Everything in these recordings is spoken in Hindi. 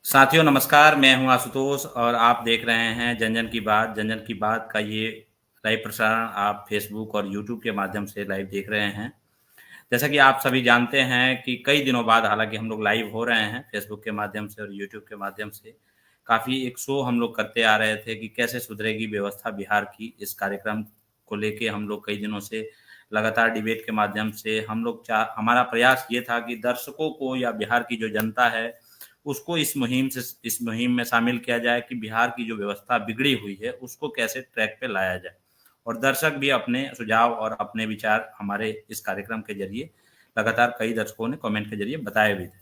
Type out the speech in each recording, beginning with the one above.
साथियों नमस्कार, मैं हूं आशुतोष और आप देख रहे हैं जन-जन की बात। जन-जन की बात का ये लाइव प्रसारण आप फेसबुक और यूट्यूब के माध्यम से लाइव देख रहे हैं। जैसा कि आप सभी जानते हैं कि कई दिनों बाद हालाँकि हम लोग लाइव हो रहे हैं फेसबुक के माध्यम से और यूट्यूब के माध्यम से। काफ़ी एक शो हम लोग करते आ रहे थे कि कैसे सुधरेगी व्यवस्था बिहार की। इस कार्यक्रम को लेके हम लोग कई दिनों से लगातार डिबेट के माध्यम से हम लोग हमारा प्रयास ये था कि दर्शकों को या बिहार की जो जनता है, उसको इस मुहिम में शामिल किया जाए कि बिहार की जो व्यवस्था बिगड़ी हुई है, उसको कैसे ट्रैक पे लाया जाए। और दर्शक भी अपने सुझाव और अपने विचार हमारे इस कार्यक्रम के ज़रिए लगातार कई दर्शकों ने कमेंट के ज़रिए बताए भी थे।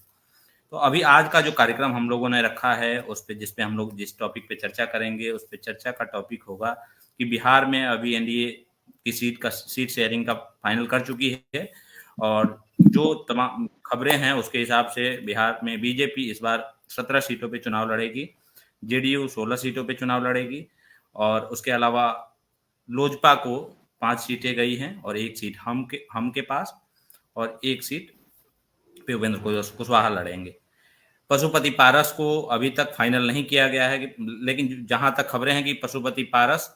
तो अभी आज का जो कार्यक्रम हम लोगों ने रखा है, उस पे जिस पे हम लोग जिस टॉपिक पे चर्चा करेंगे, उस पे चर्चा का टॉपिक होगा कि बिहार में अभी एनडीए की सीट शेयरिंग का फाइनल कर चुकी है और जो तमाम खबरें हैं उसके हिसाब से बिहार में बीजेपी इस बार 17 सीटों पे चुनाव लड़ेगी, जेडीयू 16 सीटों पे चुनाव लड़ेगी और उसके अलावा लोजपा को 5 सीटें गई हैं और 1 सीट हम के पास और 1 सीट पे उपेंद्र कुशवाहा लड़ेंगे। पशुपति पारस को अभी तक फाइनल नहीं किया गया है लेकिन जहां तक खबरें हैं कि पशुपति पारस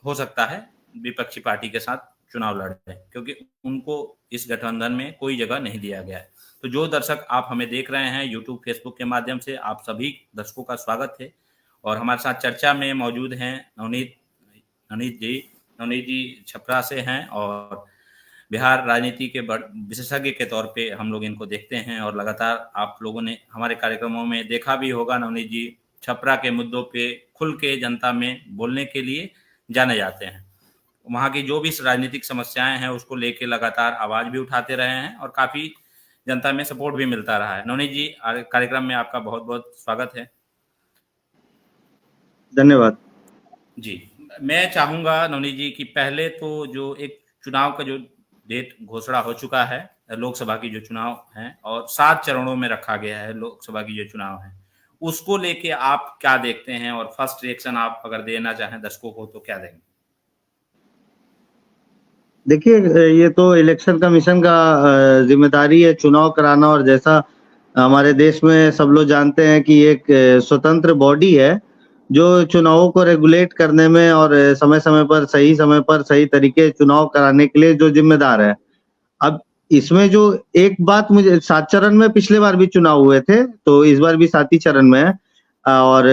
हो सकता है विपक्षी पार्टी के साथ चुनाव लड़े क्योंकि उनको इस गठबंधन में कोई जगह नहीं दिया गया है। तो जो दर्शक आप हमें देख रहे हैं यूट्यूब फेसबुक के माध्यम से, आप सभी दर्शकों का स्वागत है और हमारे साथ चर्चा में मौजूद हैं नवनीत जी छपरा से हैं और बिहार राजनीति के विशेषज्ञ के तौर पे हम लोग इनको देखते हैं और लगातार आप लोगों ने हमारे कार्यक्रमों में देखा भी होगा। नवनीत जी छपरा के मुद्दों पे खुल के जनता में बोलने के लिए जाने जाते हैं। वहाँ की जो भी राजनीतिक समस्याएं हैं उसको लेके लगातार आवाज भी उठाते रहे हैं और काफी जनता में सपोर्ट भी मिलता रहा है। नवनीत जी कार्यक्रम में आपका बहुत बहुत स्वागत है। धन्यवाद जी। मैं चाहूंगा नवनीत जी कि पहले तो जो एक चुनाव का जो डेट घोषणा हो चुका है, लोकसभा की जो चुनाव है और 7 चरणों में रखा गया है लोकसभा की जो चुनाव है, उसको लेके आप क्या देखते हैं और फर्स्ट रिएक्शन आप अगर देना चाहें दर्शकों को तो क्या देंगे? देखिए, ये तो इलेक्शन कमीशन का जिम्मेदारी है चुनाव कराना और जैसा हमारे देश में सब लोग जानते हैं कि एक स्वतंत्र बॉडी है जो चुनावों को रेगुलेट करने में और समय-समय पर सही तरीके चुनाव कराने के लिए जो जिम्मेदार है। अब इसमें जो एक बात मुझे 7 चरण में पिछले बार भी चुनाव हुए थे, तो इस बार भी 7 ही चरण में है और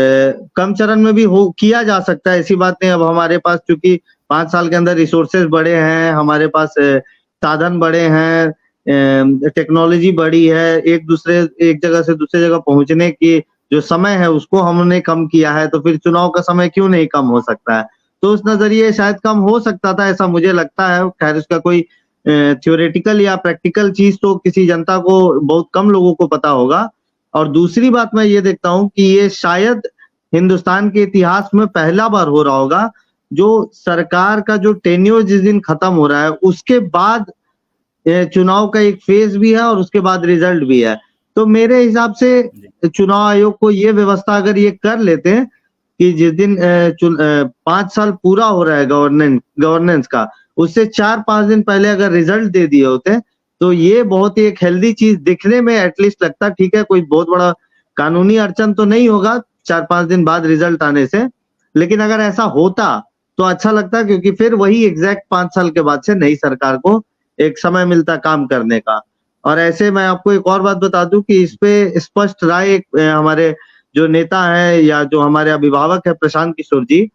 कम चरण में भी हो किया जा सकता है, ऐसी बात नहीं। अब हमारे पास चूँकि 5 साल के अंदर रिसोर्सेज बढ़े हैं, हमारे पास साधन बढ़े हैं, टेक्नोलॉजी बढ़ी है, एक जगह से दूसरी जगह पहुँचने की जो समय है उसको हमने कम किया है, तो फिर चुनाव का समय क्यों नहीं कम हो सकता है? तो उस नज़रिए शायद कम हो सकता था, ऐसा मुझे लगता है। खैर इसका कोई थ्योरेटिकल या प्रैक्टिकल चीज़ तो किसी जनता को बहुत कम लोगों को पता होगा। और दूसरी बात मैं ये देखता हूँ कि ये शायद हिंदुस्तान के इतिहास में पहला बार हो रहा होगा, जो सरकार का जो टेन्योर जिस दिन खत्म हो रहा है, उसके बाद चुनाव का एक फेज़ भी है और उसके बाद रिजल्ट भी है। तो मेरे हिसाब से चुनाव आयोग को ये व्यवस्था अगर ये कर लेते हैं कि जिस दिन 5 साल पूरा हो रहा है गवर्नेंस का, उससे 4-5 दिन पहले अगर रिजल्ट दे दिए होते, तो ये बहुत ही एक हेल्दी चीज़ दिखने में एटलीस्ट लगता। ठीक है, कोई बहुत बड़ा कानूनी अड़चन तो नहीं होगा 4-5 दिन बाद रिजल्ट आने से, लेकिन अगर ऐसा होता तो अच्छा लगता क्योंकि फिर वही एग्जैक्ट 5 साल के बाद से नई सरकार को एक समय मिलता काम करने का। और ऐसे मैं आपको एक और बात बता दूं कि इस पे स्पष्ट राय हमारे जो नेता हैं या जो हमारे अभिभावक है प्रशांत किशोर जी,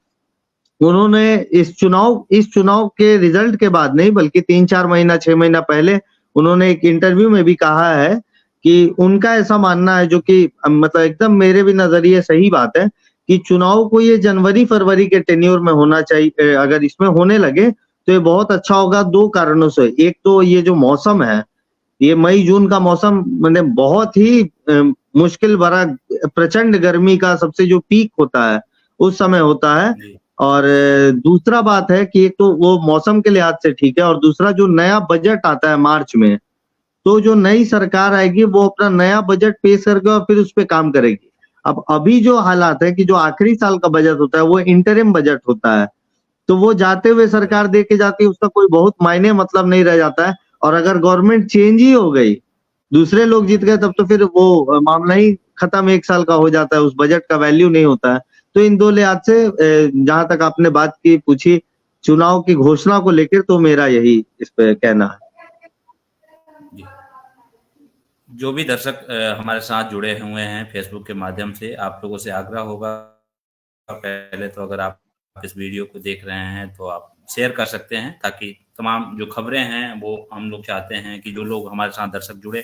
उन्होंने इस चुनाव के रिजल्ट के बाद नहीं बल्कि 3-4 महीना 6 महीना पहले उन्होंने एक इंटरव्यू में भी कहा है कि उनका ऐसा मानना है, जो कि मतलब एकदम मेरे भी नजरिए सही बात है, कि चुनाव को ये जनवरी-फरवरी के टेन्योर में होना चाहिए। अगर इसमें होने लगे तो ये बहुत अच्छा होगा 2 कारणों से। एक तो ये जो मौसम है, ये मई-जून का मौसम माने बहुत ही मुश्किल भरा प्रचंड गर्मी का सबसे जो पीक होता है, उस समय होता है। और दूसरा बात है कि एक तो वो मौसम के लिहाज से ठीक है और दूसरा जो नया बजट आता है मार्च में, तो जो नई सरकार आएगी वो अपना नया बजट पेश करके और फिर उस पे काम करेगी। अब अभी जो हालात है कि जो आखिरी साल का बजट होता है वो इंटरिम बजट होता है, तो वो जाते हुए सरकार दे के जाती है, उसका कोई बहुत मायने मतलब नहीं रह जाता है। और अगर गवर्नमेंट चेंज ही हो गई, दूसरे लोग जीत गए, तब तो फिर वो मामला ही खत्म 1 साल का हो जाता है, उस बजट का वैल्यू नहीं होता है। तो इन 2 लिहाज से जहाँ तक आपने बात की पूछी चुनाव की घोषणा को लेकर, तो मेरा यही इस पे कहना है। जी। जो भी दर्शक हमारे साथ जुड़े हुए हैं फेसबुक के माध्यम से, आप लोगों से आग्रह होगा, पहले तो अगर आप इस वीडियो को देख रहे हैं तो आप शेयर कर सकते हैं, ताकि तमाम जो खबरें हैं वो हम लोग चाहते हैं कि जो लोग हमारे साथ दर्शक जुड़े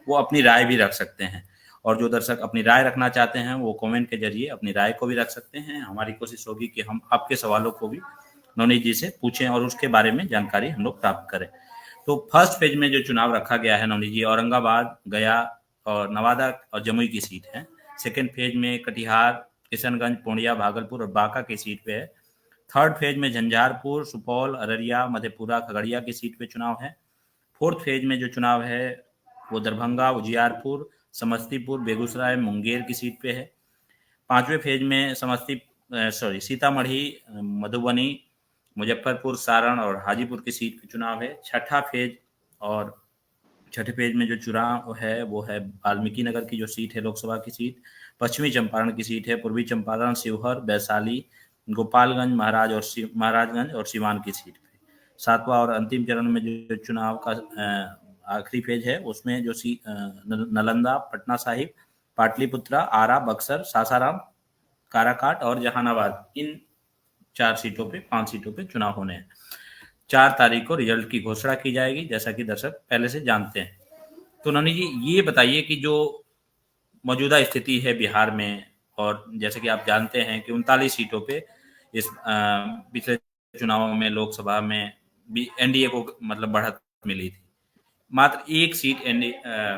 वो अपनी राय भी रख सकते हैं, और जो दर्शक अपनी राय रखना चाहते हैं वो कमेंट के जरिए अपनी राय को भी रख सकते हैं। हमारी कोशिश होगी कि हम आपके सवालों को भी नवनीत जी से पूछें और उसके बारे में जानकारी हम लोग प्राप्त करें। तो फर्स्ट फेज में जो चुनाव रखा गया है नवनीत जी, औरंगाबाद, गया और नवादा और जमुई की सीट है। सेकेंड फेज में कटिहार, किशनगंज, पूर्णिया, भागलपुर और बांका की सीट पे है। थर्ड फेज में झंझारपुर, सुपौल, अररिया, मधेपुरा, खगड़िया की सीट पे चुनाव है। फोर्थ फेज में जो चुनाव है वो दरभंगा, उजियारपुर, समस्तीपुर, बेगूसराय, मुंगेर की सीट पे है। पांचवें फेज में सीतामढ़ी, मधुबनी, मुजफ्फरपुर, सारण और हाजीपुर की सीट पे चुनाव है। छठा फेज और छठे पेज में जो चुनाव है वो है वाल्मीकि नगर की जो सीट है लोकसभा की सीट, पश्चिमी चंपारण की सीट है, पूर्वी चंपारण, शिवहर, वैशाली, गोपालगंज, महाराजगंज और सिवान की सीट पे। सातवां और अंतिम चरण में जो चुनाव का आखिरी पेज है उसमें जो नालंदा, पटना साहिब, पाटलिपुत्रा, आरा, बक्सर, सासाराम, काराकाट और जहानाबाद, इन 5 सीटों पे चुनाव होने हैं। 4 तारीख को रिजल्ट की घोषणा की जाएगी, जैसा कि दर्शक पहले से जानते हैं। तो नवनीत जी ये बताइए कि जो मौजूदा स्थिति है बिहार में, और जैसे कि आप जानते हैं कि 39 सीटों पे इस पिछले चुनावों में लोकसभा में भी एनडीए को मतलब बढ़त मिली थी। मात्र 1 सीट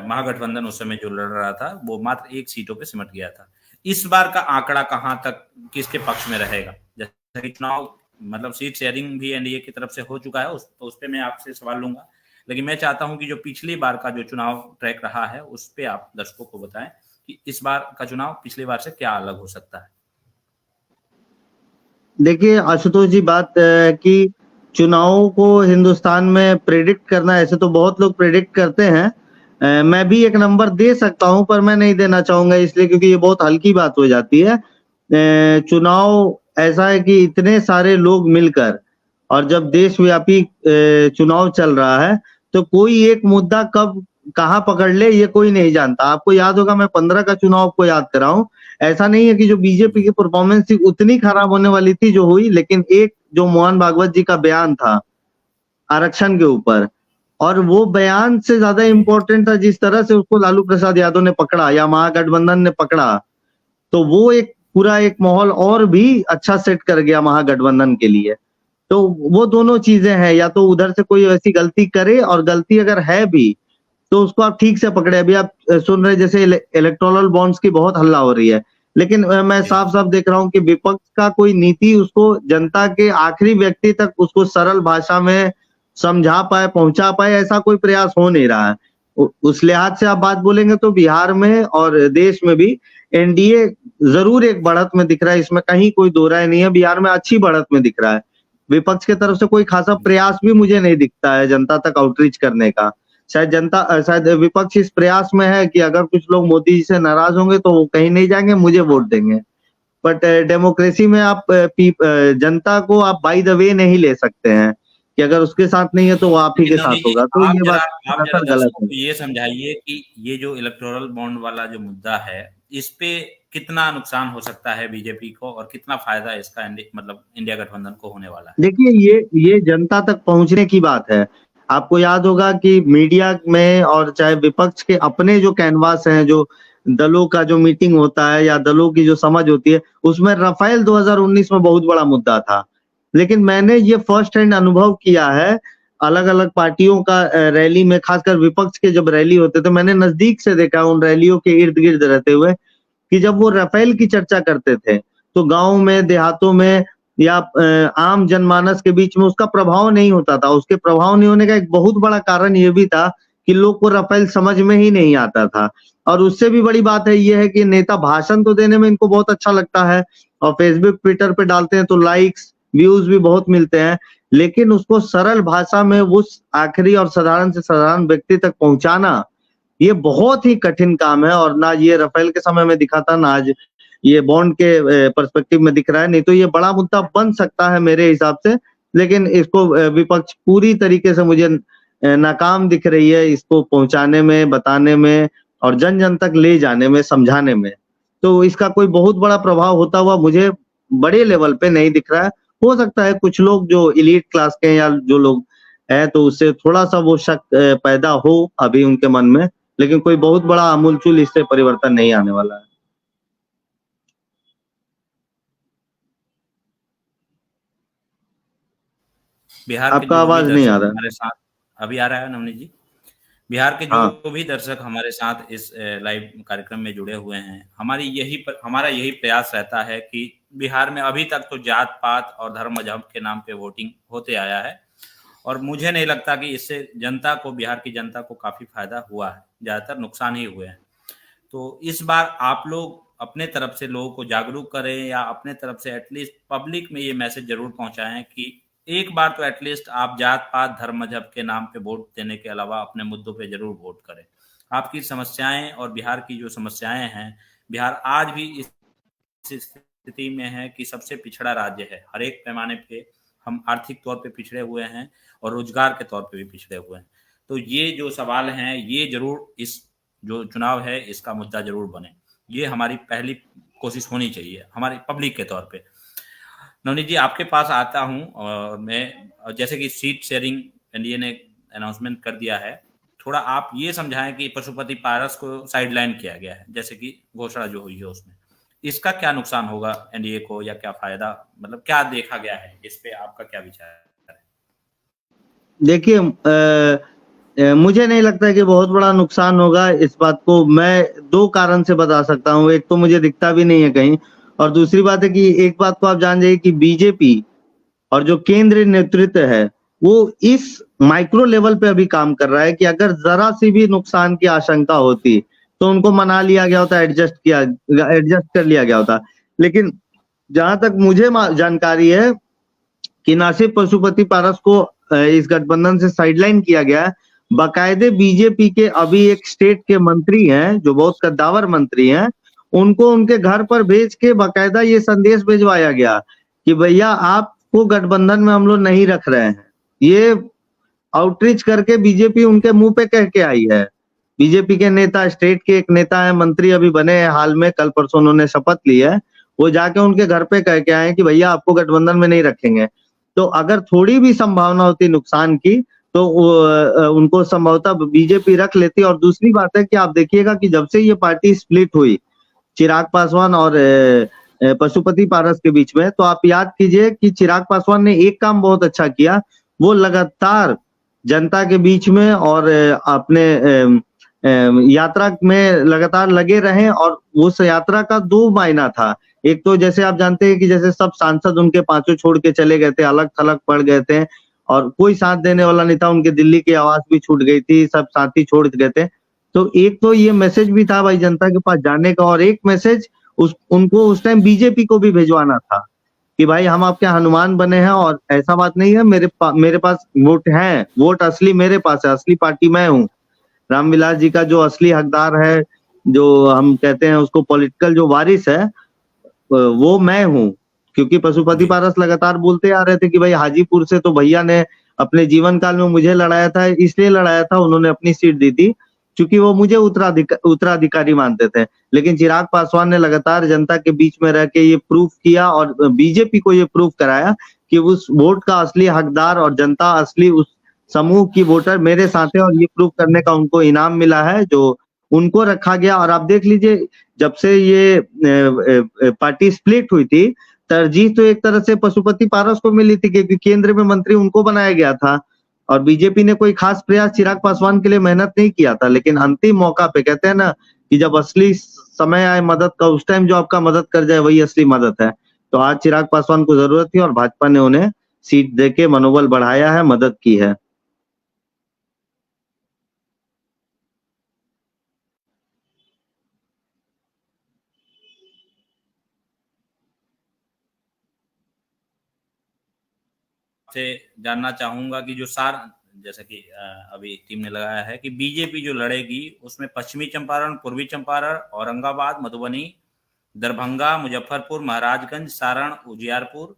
महागठबंधन उस समय जो लड़ रहा था वो मात्र 1 सीटों पे सिमट गया था। इस बार का आंकड़ा कहां तक किसके पक्ष में रहेगा? जैसा कि चुनाव मतलब सीट शेयरिंग भी एनडीए की तरफ से हो चुका है, उस पे मैं आपसे सवाल लूंगा, लेकिन मैं चाहता हूं कि जो पिछली बार का जो चुनाव ट्रैक रहा है उस पे आप दर्शकों को बताएं कि इस बार का चुनाव पिछली बार से क्या अलग हो सकता है। देखिए आशुतोष जी, बात कि चुनावों को हिंदुस्तान में प्रेडिक्ट करना, ऐसे तो बहुत लोग प्रेडिक्ट करते हैं। मैं भी एक नंबर दे सकता हूं पर मैं नहीं देना चाहूंगा, इसलिए क्योंकि ये बहुत हल्की बात हो जाती है। चुनाव ऐसा है कि इतने सारे लोग मिलकर, और जब देशव्यापी चुनाव चल रहा है तो कोई एक मुद्दा कब कहाँ पकड़ ले ये कोई नहीं जानता। आपको याद होगा, मैं 15 का चुनाव को याद कराऊं, ऐसा नहीं है कि जो बीजेपी की परफॉर्मेंस थी उतनी खराब होने वाली थी जो हुई, लेकिन एक जो मोहन भागवत जी का बयान था आरक्षण के ऊपर, और वो बयान से ज्यादा इम्पोर्टेंट था जिस तरह से उसको लालू प्रसाद यादव ने पकड़ा या महागठबंधन ने पकड़ा, तो वो एक पूरा एक माहौल और भी अच्छा सेट कर गया महागठबंधन के लिए। तो वो दोनों चीजें हैं, या तो उधर से कोई ऐसी गलती करे, और गलती अगर है भी तो उसको आप ठीक से पकड़े। अभी आप सुन रहे जैसे इलेक्टोरल बॉन्ड्स की बहुत हल्ला हो रही है, लेकिन मैं साफ साफ देख रहा हूं कि विपक्ष का कोई नीति उसको जनता के आखिरी व्यक्ति तक उसको सरल भाषा में समझा पाए, पहुंचा पाए, ऐसा कोई प्रयास हो नहीं रहा है। उस लिहाज से आप बात बोलेंगे तो बिहार में और देश में भी एनडीए जरूर एक बढ़त में दिख रहा है, इसमें कहीं कोई दो राय नहीं है। बिहार में अच्छी बढ़त में दिख रहा है। विपक्ष की तरफ से कोई खासा प्रयास भी मुझे नहीं दिखता है जनता तक आउटरीच करने का। शायद विपक्ष इस प्रयास में है कि अगर कुछ लोग मोदी जी से नाराज होंगे तो वो कहीं नहीं जाएंगे, मुझे वोट देंगे। बट डेमोक्रेसी में आप जनता को आप बाय द वे नहीं ले सकते हैं कि अगर उसके साथ नहीं है तो वो आप ही के साथ होगा। तो ये बात आप गलत है। ये समझाइए कि ये जो इलेक्टोरल बॉन्ड वाला जो मुद्दा है इस पे कितना नुकसान हो सकता है बीजेपी को, और कितना फायदा इसका मतलब इंडिया गठबंधन को होने वाला है? देखिए ये जनता तक पहुंचने की बात है। आपको याद होगा कि मीडिया में और चाहे विपक्ष के अपने जो कैनवास हैं, जो दलों का जो मीटिंग होता है या दलों की जो समझ होती है, उसमें राफेल 2019 में बहुत बड़ा मुद्दा था। लेकिन मैंने ये फर्स्ट हैंड अनुभव किया है अलग अलग पार्टियों का रैली में, खासकर विपक्ष के जब रैली होते थे, मैंने नजदीक से देखा उन रैलियों के इर्द गिर्द रहते हुए कि जब वो राफेल की चर्चा करते थे तो गांव में, देहातों में या आम जनमानस के बीच में उसका प्रभाव नहीं होता था। उसके प्रभाव नहीं होने का एक बहुत बड़ा कारण ये भी था कि लोग को राफेल समझ में ही नहीं आता था। और उससे भी बड़ी बात है ये है कि नेता भाषण तो देने में इनको बहुत अच्छा लगता है और फेसबुक ट्विटर पे डालते हैं तो लाइक्स व्यूज भी बहुत मिलते हैं, लेकिन उसको सरल भाषा में उस आखिरी और साधारण से साधारण व्यक्ति तक पहुंचाना, ये बहुत ही कठिन काम है, और ना ये राफेल के समय में दिखा था, ना आज ये बॉन्ड के पर्सपेक्टिव में दिख रहा है। नहीं तो ये बड़ा मुद्दा बन सकता है मेरे हिसाब से, लेकिन इसको विपक्ष पूरी तरीके से मुझे नाकाम दिख रही है इसको पहुंचाने में, बताने में और जन जन तक ले जाने में, समझाने में। तो इसका कोई बहुत बड़ा प्रभाव होता हुआ मुझे बड़े लेवल पे नहीं दिख रहा है। हो सकता है कुछ लोग जो एलीट क्लास के हैं या जो लोग हैं, तो उससे थोड़ा सा वो शक पैदा हो अभी उनके मन में, लेकिन कोई बहुत बड़ा आमूलचूल इससे परिवर्तन नहीं आने वाला है। बिहार के आपका जो भी आवाज नहीं दर्शक आ रहा है। हमारे साथ अभी आ रहा है नवनीत जी? बिहार के हाँ। जो भी दर्शक हमारे साथ इस लाइव कार्यक्रम में जुड़े हुए हैं, हमारा यही प्रयास रहता है कि बिहार में अभी तक तो जात पात और धर्म मजहब के नाम पे वोटिंग होते आया है, और मुझे नहीं लगता कि इससे जनता को, बिहार की जनता को काफी फायदा हुआ है, ज्यादातर नुकसान ही हुए हैं। तो इस बार आप लोग अपने तरफ से लोगों को जागरूक करें, या अपने तरफ से एटलीस्ट पब्लिक में ये मैसेज जरूर पहुंचाएं कि एक बार तो एटलीस्ट आप जात पात धर्म मजहब के नाम पे वोट देने के अलावा अपने मुद्दों पे जरूर वोट करें। आपकी समस्याएं और बिहार की जो समस्याएं हैं, बिहार आज भी इस स्थिति में है कि सबसे पिछड़ा राज्य है। हर एक पैमाने पे हम आर्थिक तौर पे पिछड़े हुए हैं और रोजगार के तौर पे भी पिछड़े हुए हैं। तो ये जो सवाल हैं, ये जरूर इस जो चुनाव है इसका मुद्दा जरूर बने। ये हमारी पहली कोशिश होनी चाहिए हमारी पब्लिक के तौर पे। नवनीत जी, आपके पास आता हूँ, और मैं जैसे कि सीट शेयरिंग एनडीए ने अनाउंसमेंट कर दिया है, थोड़ा आप ये समझाएं कि पशुपति पारस को साइडलाइन किया गया है, जैसे कि घोषणा जो हुई है उसमें, इसका क्या नुकसान होगा एनडीए को, या क्या फायदा, मतलब क्या देखा गया है इस पे, आपका क्या विचार है? देखिए मुझे नहीं लगता है कि बहुत बड़ा नुकसान होगा। इस बात को मैं 2 कारण से बता सकता हूँ। एक तो मुझे दिखता भी नहीं है कहीं, और दूसरी बात है कि एक बात को आप जान जाइए कि बीजेपी और जो केंद्रीय नेतृत्व है, वो इस माइक्रो लेवल पे अभी काम कर रहा है कि अगर ज़रा-सी भी नुकसान की आशंका होती, तो उनको मना लिया गया होता, एडजस्ट कर लिया गया होता। लेकिन जहां तक मुझे जानकारी है कि ना सिर्फ पशुपति पारस को इस गठबंधन से साइडलाइन किया गया है, बाकायदे बीजेपी के अभी एक स्टेट के मंत्री हैं जो बहुत कद्दावर मंत्री हैं, उनको उनके घर पर भेज के बाकायदा ये संदेश भिजवाया गया कि भैया आपको गठबंधन में हम लोग नहीं रख रहे हैं। ये आउटरीच करके बीजेपी उनके मुंह पे कह के आई है। बीजेपी के नेता, स्टेट के एक नेता है, मंत्री अभी बने हैं हाल में, कल परसों उन्होंने शपथ ली है, वो जाके उनके घर पे कह के आए कि भैया आपको गठबंधन में नहीं रखेंगे। तो अगर थोड़ी भी संभावना होती नुकसान की, तो उनको संभवतः बीजेपी रख लेती। और दूसरी बात है कि आप देखिएगा कि जब से ये पार्टी स्प्लिट हुई चिराग पासवान और पशुपति पारस के बीच में, तो आप याद कीजिए कि चिराग पासवान ने एक काम बहुत अच्छा किया, वो लगातार जनता के बीच में और अपने यात्रा में लगातार लगे रहे, और उस यात्रा का 2 मायना था। एक तो जैसे आप जानते हैं कि जैसे सब सांसद उनके पांचों छोड़ के चले गए थे, अलग-थलग पड़ गए थे, और कोई साथ देने वाला नहीं था, उनके दिल्ली की आवाज भी छूट गई थी, सब साथी छोड़ गए थे। तो एक तो ये मैसेज भी था भाई जनता के पास जाने का, और एक मैसेज उनको उस टाइम बीजेपी को भी भिजवाना था कि भाई हम आपके हनुमान बने हैं, और ऐसा बात नहीं है, मेरे पास वोट है, वोट असली मेरे पास है, असली पार्टी मैं हूँ। रामविलास जी का जो असली हकदार है, जो हम कहते हैं उसको पॉलिटिकल जो वारिस है, वो मैं हूँ। क्योंकि पशुपति जी। पारस लगातार बोलते आ रहे थे कि भाई हाजीपुर से तो भैया ने अपने जीवन काल में मुझे लड़ाया था, इसलिए लड़ाया था, उन्होंने अपनी सीट दी थी क्योंकि वो मुझे उत्तराधिकारी मानते थे। लेकिन चिराग पासवान ने लगातार जनता के बीच में रह के ये प्रूफ किया, और बीजेपी को ये प्रूफ कराया कि उस वोट का असली हकदार और जनता असली उस समूह की वोटर मेरे साथ है, और ये प्रूफ करने का उनको इनाम मिला है जो उनको रखा गया। और आप देख लीजिए, जब से ये पार्टी स्प्लिट हुई थी, तरजीह तो एक तरह से पशुपति पारस को मिली थी क्योंकि केंद्र में मंत्री उनको बनाया गया था, और बीजेपी ने कोई खास प्रयास चिराग पासवान के लिए मेहनत नहीं किया था। लेकिन अंतिम मौका पे कहते हैं ना कि जब असली समय आए मदद का, उस टाइम जो आपका मदद कर जाए वही असली मदद है। तो आज चिराग पासवान को जरूरत थी और भाजपा ने उन्हें सीट देके मनोबल बढ़ाया है, मदद की है। से जानना चाहूंगा कि जो सार जैसा कि अभी टीम ने लगाया है कि बीजेपी जो लड़ेगी उसमें पश्चिमी चंपारण, पूर्वी चंपारण, औरंगाबाद, मधुबनी, दरभंगा, मुजफ्फरपुर, महाराजगंज, सारण, उजियारपुर,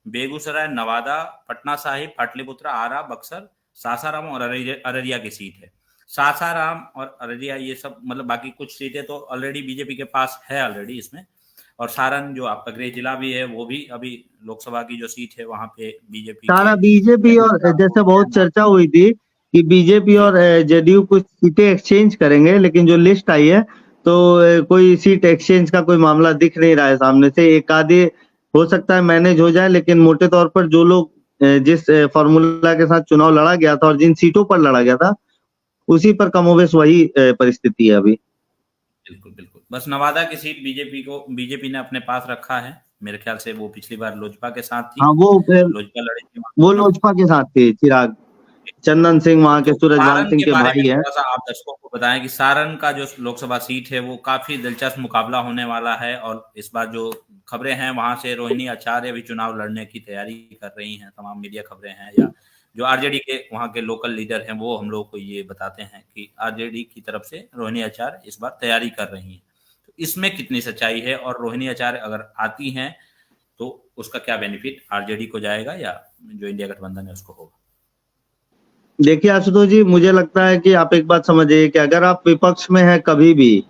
बेगूसराय, नवादा, पटना साहिब, पाटलिपुत्रा, आरा, बक्सर, सासाराम और अररिया की सीट है। सासाराम और अररिया ये सब मतलब बाकी कुछ सीटें तो ऑलरेडी बीजेपी के पास है ऑलरेडी इसमें, और सारण जो आपका गृह जिला भी है वो भी अभी लोकसभा की जो सीट है वहां पे बीजेपी के सारा बीजेपी, और जैसे बहुत चर्चा हुई थी कि बीजेपी जी और जेडीयू कुछ सीटें एक्सचेंज करेंगे, लेकिन जो लिस्ट आई है तो कोई सीट एक्सचेंज का कोई मामला दिख नहीं रहा है सामने से। एक आधे हो सकता है मैनेज हो जाए, लेकिन मोटे तौर पर जो लोग जिस फॉर्मूला के साथ चुनाव लड़ा गया था और जिन सीटों पर लड़ा गया था उसी पर कमोबेश वही परिस्थिति है अभी। बिल्कुल बिल्कुल, बस नवादा की सीट बीजेपी ने अपने पास रखा है। मेरे ख्याल से वो पिछली बार लोजपा के साथ थी, हाँ, लोजपा लड़ी थी वहाँ वो चुनाव। लोजपा के साथ थे, चिराग चंदन सिंह वहां के तो सूरजवान सारण सिंह के के बारे में भाई हैं। थोड़ा सा आप दर्शकों को बताएं कि सारण का जो लोकसभा सीट है वो काफी दिलचस्प मुकाबला होने वाला है, और इस बार जो खबरें हैं वहां से रोहिणी आचार्य भी चुनाव लड़ने की तैयारी कर रही हैं, तमाम मीडिया खबरें हैं, या जो आरजेडी के वहां के लोकल लीडर हैं वो हम लोग को ये बताते हैं कि आरजेडी की तरफ से रोहिणी आचार्य इस बार तैयारी कर रही हैं। तो इसमें कितनी सच्चाई है, और रोहिणी आचार्य अगर आती हैं तो उसका क्या बेनिफिट आरजेडी को जाएगा या जो इंडिया गठबंधन है उसको होगा? देखिए आशुतोष जी, मुझे लगता है कि आप एक बात समझिए कि अगर आप विपक्ष में हैं कभी भी,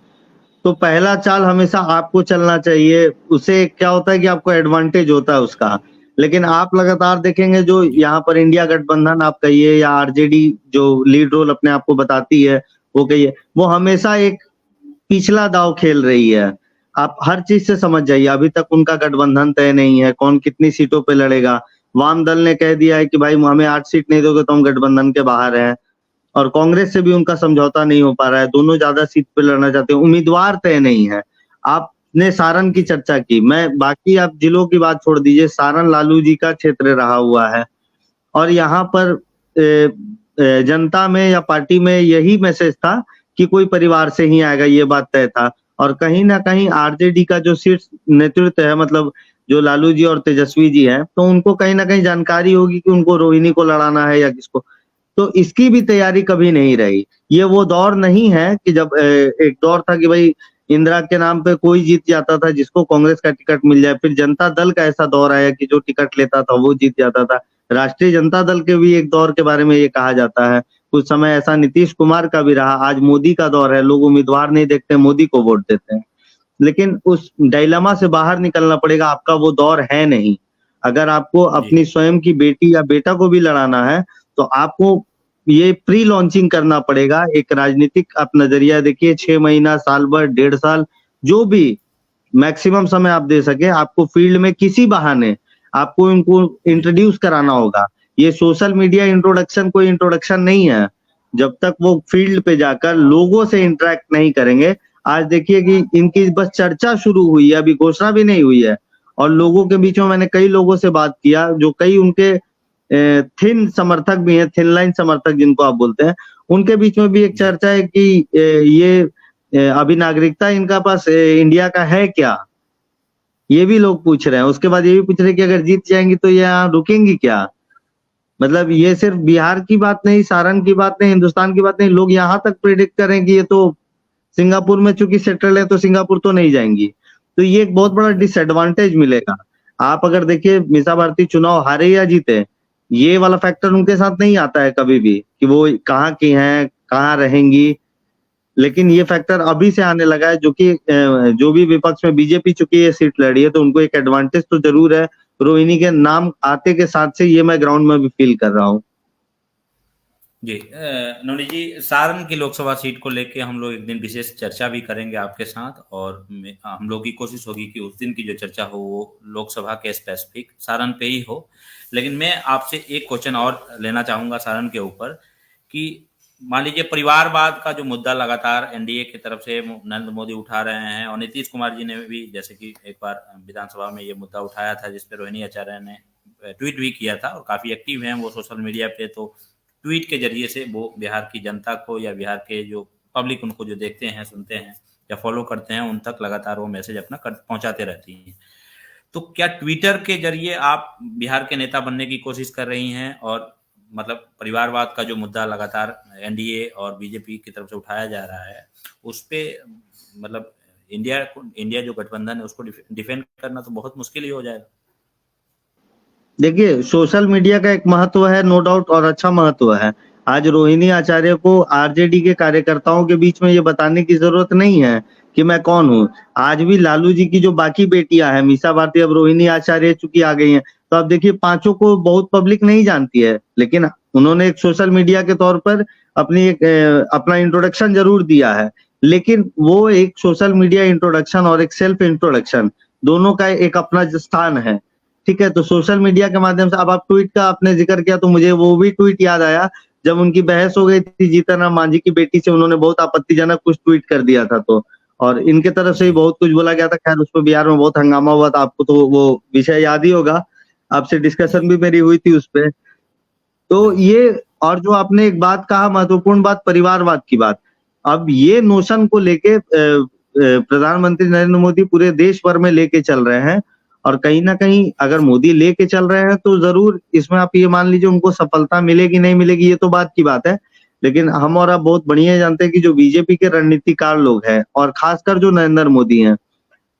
तो पहला चाल हमेशा आपको चलना चाहिए। उससे क्या होता है कि आपको एडवांटेज होता है उसका। लेकिन आप लगातार देखेंगे जो यहाँ पर इंडिया गठबंधन आप कहिए या आरजेडी जो लीड रोल अपने आप को बताती है वो कहिए, वो हमेशा एक पिछला दांव खेल रही है। आप हर चीज से समझ जाइए, अभी तक उनका गठबंधन तय नहीं है, कौन कितनी सीटों पे लड़ेगा। वाम दल ने कह दिया है कि भाई हमें 8 सीट नहीं दोगे तो हम गठबंधन के बाहर हैं, और कांग्रेस से भी उनका समझौता नहीं हो पा रहा है, दोनों ज्यादा सीट पे लड़ना चाहते हैं, उम्मीदवार तय नहीं है। आपने सारण की चर्चा की, मैं बाकी आप जिलों की बात छोड़ दीजिए, सारण लालू जी का क्षेत्र रहा हुआ है, और यहाँ पर जनता में या पार्टी में यही मैसेज था कि कोई परिवार से ही आएगा, ये बात तय था। और कहीं ना कहीं आरजेडी का जो शीर्ष नेतृत्व है, मतलब जो लालू जी और तेजस्वी जी हैं, तो उनको कहीं ना कहीं जानकारी होगी कि उनको रोहिणी को लड़ाना है या किसको। तो इसकी भी तैयारी कभी नहीं रही। ये वो दौर नहीं है कि जब एक दौर था कि भाई इंदिरा के नाम पे कोई जीत जाता था जिसको कांग्रेस का टिकट मिल जाए, फिर जनता दल का ऐसा दौर आया कि जो टिकट लेता था वो जीत जाता था। राष्ट्रीय जनता दल के भी एक दौर के बारे में ये कहा जाता है। कुछ समय ऐसा नीतीश कुमार का भी रहा। आज मोदी का दौर है, लोग उम्मीदवार नहीं देखते, मोदी को वोट देते हैं। लेकिन उस डायलेमा से बाहर निकलना पड़ेगा, आपका वो दौर है नहीं। अगर आपको जी अपनी स्वयं की बेटी या बेटा को भी लड़ाना है तो आपको ये प्री लॉन्चिंग करना पड़ेगा। एक राजनीतिक आप नजरिया देखिए, 6 महीना, साल भर, 1.5 साल, जो भी मैक्सिमम समय आप दे सके, आपको फील्ड में किसी बहाने आपको इनको इंट्रोड्यूस कराना होगा। ये सोशल मीडिया इंट्रोडक्शन कोई इंट्रोडक्शन नहीं है जब तक वो फील्ड पे जाकर लोगों से इंटरेक्ट नहीं करेंगे। आज देखिए कि इनकी बस चर्चा शुरू हुई है, अभी घोषणा भी नहीं हुई है, और लोगों के बीच में मैंने कई लोगों से बात किया जो कई उनके थिन समर्थक भी हैं, थिन लाइन समर्थक जिनको आप बोलते हैं, उनके बीच में भी एक जी चर्चा है कि ये अभी नागरिकता इनका पास इंडिया का है क्या, ये भी लोग पूछ रहे हैं। उसके बाद ये भी पूछ रहे हैं कि अगर जीत जाएंगी तो ये यहाँ रुकेंगी क्या। मतलब ये सिर्फ बिहार की बात नहीं, सारण की बात नहीं, हिंदुस्तान की बात नहीं, लोग यहाँ तक प्रिडिक्ट करें कि ये तो सिंगापुर में चूंकि सेटल है तो सिंगापुर तो नहीं जाएंगी। तो ये एक बहुत बड़ा डिसएडवांटेज मिलेगा। आप अगर देखिए मीसा भारती चुनाव हारे या जीते, ये वाला फैक्टर उनके साथ नहीं आता है कभी भी कि वो कहाँ की हैं, कहाँ रहेंगी। लेकिन ये फैक्टर अभी से आने लगा है, जो कि जो भी विपक्ष में बीजेपी चुकी ये सीट लड़ी है तो उनको एक एडवांटेज तो जरूर है। रोहिणी के नाम आते के साथ से ये मैं ग्राउंड में भी फील कर रहा हूँ। जी नवनीत जी, सारण की लोकसभा सीट को लेके हम लोग एक दिन विशेष चर्चा भी करेंगे आपके साथ, और हम लोग की कोशिश होगी कि उस दिन की जो चर्चा हो वो लोकसभा के स्पेसिफिक सारण पे ही हो। लेकिन मैं आपसे एक क्वेश्चन और लेना चाहूंगा सारण के ऊपर कि मान लीजिए परिवारवाद का जो मुद्दा लगातार एनडीए की तरफ से नरेंद्र मोदी उठा रहे हैं, और नीतीश कुमार जी ने भी जैसे कि एक बार विधानसभा में ये मुद्दा उठाया था जिसपे रोहिणी आचार्य ने ट्वीट भी किया था, और काफी एक्टिव हैं वो सोशल मीडिया पे। तो ट्वीट के जरिए से वो बिहार की जनता को या बिहार के जो पब्लिक उनको जो देखते हैं, सुनते हैं या फॉलो करते हैं, उन तक लगातार वो मैसेज अपना पहुंचाते रहती हैं। तो क्या ट्विटर के जरिए आप बिहार के नेता बनने की कोशिश कर रही हैं, और मतलब परिवारवाद का जो मुद्दा लगातार एनडीए और बीजेपी की तरफ से उठाया जा रहा है, उस पे मतलब इंडिया जो गठबंधन है उसको डिफेंड करना तो बहुत मुश्किल ही हो जाएगा। देखिए, सोशल मीडिया का एक महत्व है, नो डाउट, और अच्छा महत्व है। आज रोहिणी आचार्य को आरजेडी के कार्यकर्ताओं के बीच में ये बताने की जरूरत नहीं है कि मैं कौन हूँ। आज भी लालू जी की जो बाकी बेटियां हैं, मीसा भारती, अब रोहिणी आचार्य चूंकि आ गई हैं, तो अब देखिए पांचों को बहुत पब्लिक नहीं जानती है, लेकिन उन्होंने एक सोशल मीडिया के तौर पर अपना इंट्रोडक्शन जरूर दिया है। लेकिन वो एक सोशल मीडिया इंट्रोडक्शन और एक सेल्फ इंट्रोडक्शन, दोनों का एक अपना स्थान है। ठीक है, तो सोशल मीडिया के माध्यम से, अब आप ट्वीट का आपने जिक्र किया तो मुझे वो भी ट्वीट याद आया, जब उनकी बहस हो गई थी जीतन राम मांझी की बेटी से, उन्होंने बहुत आपत्तिजनक कुछ ट्वीट कर दिया था, तो और इनके तरफ से भी बहुत कुछ बोला गया था। खैर, उस पर बिहार में बहुत हंगामा हुआ था, आपको तो वो विषय याद ही होगा, आपसे डिस्कशन भी मेरी हुई थी उस पे। तो ये, और जो आपने एक बात कहा, महत्वपूर्ण बात, परिवारवाद की बात, अब ये नोशन को लेके प्रधानमंत्री नरेंद्र मोदी पूरे देश भर में लेके चल रहे हैं, और कहीं ना कहीं अगर मोदी लेके चल रहे हैं तो जरूर इसमें आप ये मान लीजिए उनको सफलता मिलेगी नहीं मिलेगी ये तो बात की बात है। लेकिन हम और आप बहुत बढ़िया जानते हैं कि जो बीजेपी के रणनीतिकार लोग हैं, और खासकर जो नरेंद्र मोदी हैं,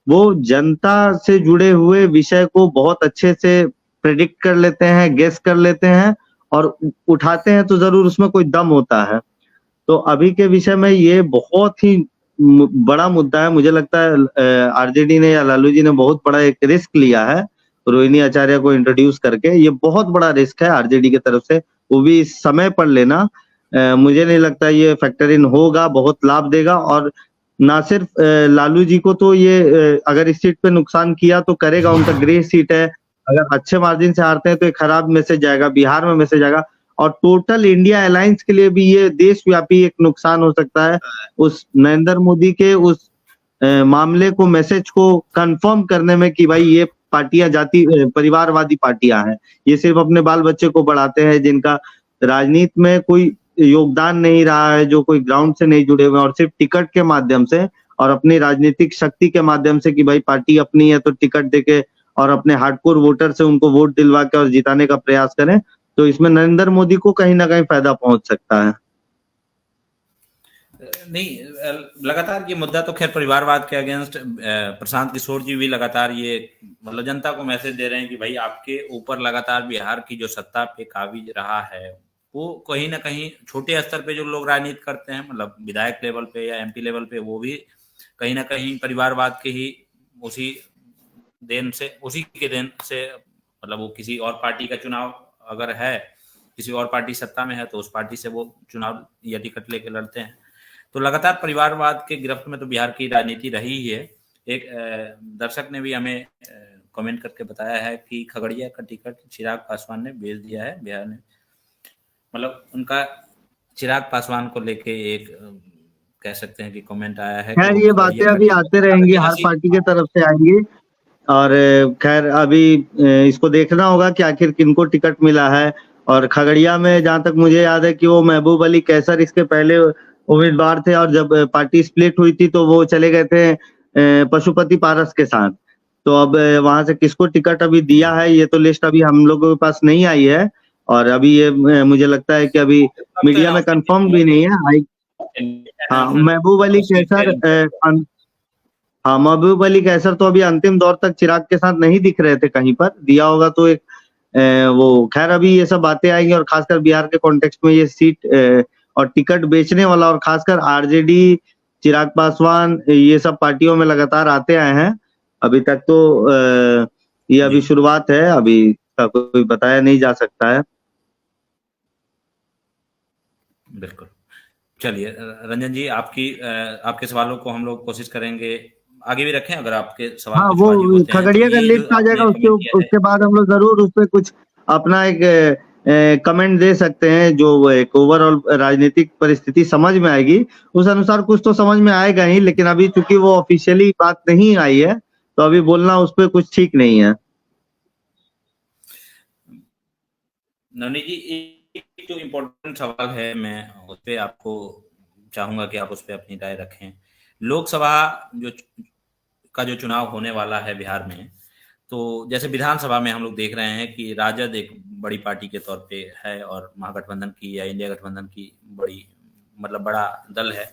वो जनता से जुड़े हुए विषय को बहुत अच्छे से प्रेडिक्ट कर लेते हैं, गेस कर लेते हैं, और उठाते हैं तो जरूर उसमें कोई दम होता है। तो अभी के विषय में ये बहुत ही बड़ा मुद्दा है। मुझे लगता है आरजेडी ने या लालू जी ने बहुत बड़ा एक रिस्क लिया है रोहिणी आचार्य को इंट्रोड्यूस करके। ये बहुत बड़ा रिस्क है आरजेडी की तरफ से, वो भी इस समय पर लेना। मुझे नहीं लगता ये फैक्टर इन होगा, बहुत लाभ देगा। और ना सिर्फ लालू जी को, तो ये अगर इस सीट पे नुकसान किया तो करेगा, उनका ग्रे सीट है, अगर अच्छे मार्जिन से हारते हैं तो एक खराब मैसेज जाएगा, बिहार में मैसेज आएगा, और टोटल इंडिया अलायंस के लिए भी ये देशव्यापी एक नुकसान हो सकता है। उस नरेंद्र मोदी के उस मामले को, मैसेज को कंफर्म करने में कि भाई ये पार्टियां परिवारवादी पार्टियां हैं, ये सिर्फ अपने बाल बच्चे को बढ़ाते हैं, जिनका राजनीति में कोई योगदान नहीं रहा है, जो कोई ग्राउंड से नहीं जुड़े हुए हैं, और सिर्फ टिकट के माध्यम से और अपनी राजनीतिक शक्ति के माध्यम से कि भाई पार्टी अपनी है तो टिकट देके और अपने हार्डकोर वोटर से उनको वोट दिलवा के और जिताने का प्रयास करें, तो इसमें नरेंद्र मोदी को कहीं ना कहीं फायदा पहुंच सकता है। नहीं, लगातार ये मुद्दा तो खैर परिवारवाद के अगेंस्ट प्रशांत किशोर जी भी लगातार ये मतलब जनता को मैसेज दे रहे हैं कि भाई आपके ऊपर लगातार बिहार की जो सत्ता पे काबिज रहा है, वो कहीं ना कहीं छोटे स्तर पे जो लोग राजनीति करते हैं, मतलब विधायक लेवल पे या एमपी लेवल पे, वो भी कहीं ना कहीं परिवारवाद के ही उसी उसी के देन से, मतलब वो किसी और पार्टी का चुनाव अगर है, किसी और पार्टी सत्ता में है तो उस पार्टी से वो चुनाव या टिकट लेके लड़ते हैं। तो लगातार परिवारवाद के गिरफ्त में तो बिहार की राजनीति रही ही है। एक दर्शक ने भी हमें कमेंट करके बताया है कि खगड़िया का टिकट चिराग पासवान ने बेच दिया है बिहार ने, मतलब उनका चिराग पासवान को लेके एक कह सकते हैं कि कमेंट आया है कि खैर, वो ये बातें खगड़िया का अभी टिकट, आते रहेंगी, हर पार्टी के तरफ से आएंगी। और खैर अभी इसको देखना होगा कि आखिर किनको टिकट मिला है। और खगड़िया में जहां तक मुझे याद है कि वो महबूब अली कैसर इसके पहले उम्मीदवार थे, और जब पार्टी स्प्लिट हुई थी तो वो चले गए थे पशुपति पारस के साथ। तो अब वहां से किसको टिकट अभी दिया है ये तो लिस्ट अभी हम लोगों के पास नहीं आई है, और अभी ये मुझे लगता है कि अभी मीडिया में कंफर्म भी नहीं है। हाँ, महबूब अली कैसर हाँ, महबूब अली कैसर तो अभी अंतिम दौर तक चिराग के साथ नहीं दिख रहे थे, कहीं पर दिया होगा तो एक वो। खैर, अभी ये सब बातें आएंगी, और खासकर बिहार के कॉन्टेक्स्ट में ये सीट और टिकट बेचने वाला, और खासकर आरजेडी, चिराग पासवान, ये सब पार्टियों में लगातार आते आए हैं। अभी तक तो ये अभी शुरुआत है, अभी का कोई बताया नहीं जा सकता है। बिल्कुल। चलिए रंजन जी, आपके सवालों को हम लोग कोशिश करेंगे आगे भी रखें, अगर आपके सवाल हाँ, कुछ वाजिब वो होते हैं तो। खगड़िया का ये जो लिस्ट आ जाएगा, आपने कमेंट किया है, उसके बाद हम लोग जरूर उस पर कुछ अपना एक कमेंट दे सकते हैं, जो वो एक ओवरऑल राजनीतिक परिस्थिति समझ में आएगी, उस अनुसार कुछ तो समझ में आएगा ही। लेकिन अभी चूंकि वो ऑफिशियली बात नहीं आई है, तो अभी बोलना उस पर कुछ ठीक नहीं है। नवनीत जी, एक जो इम्पोर्टेंट सवाल है, मैं उस पर आपको चाहूंगा कि आप उस पर अपनी राय रखें। लोकसभा जो का जो चुनाव होने वाला है बिहार में, तो जैसे विधानसभा में हम लोग देख रहे हैं कि राजद एक बड़ी पार्टी के तौर पे है और महागठबंधन की या इंडिया गठबंधन की बड़ी मतलब बड़ा दल है,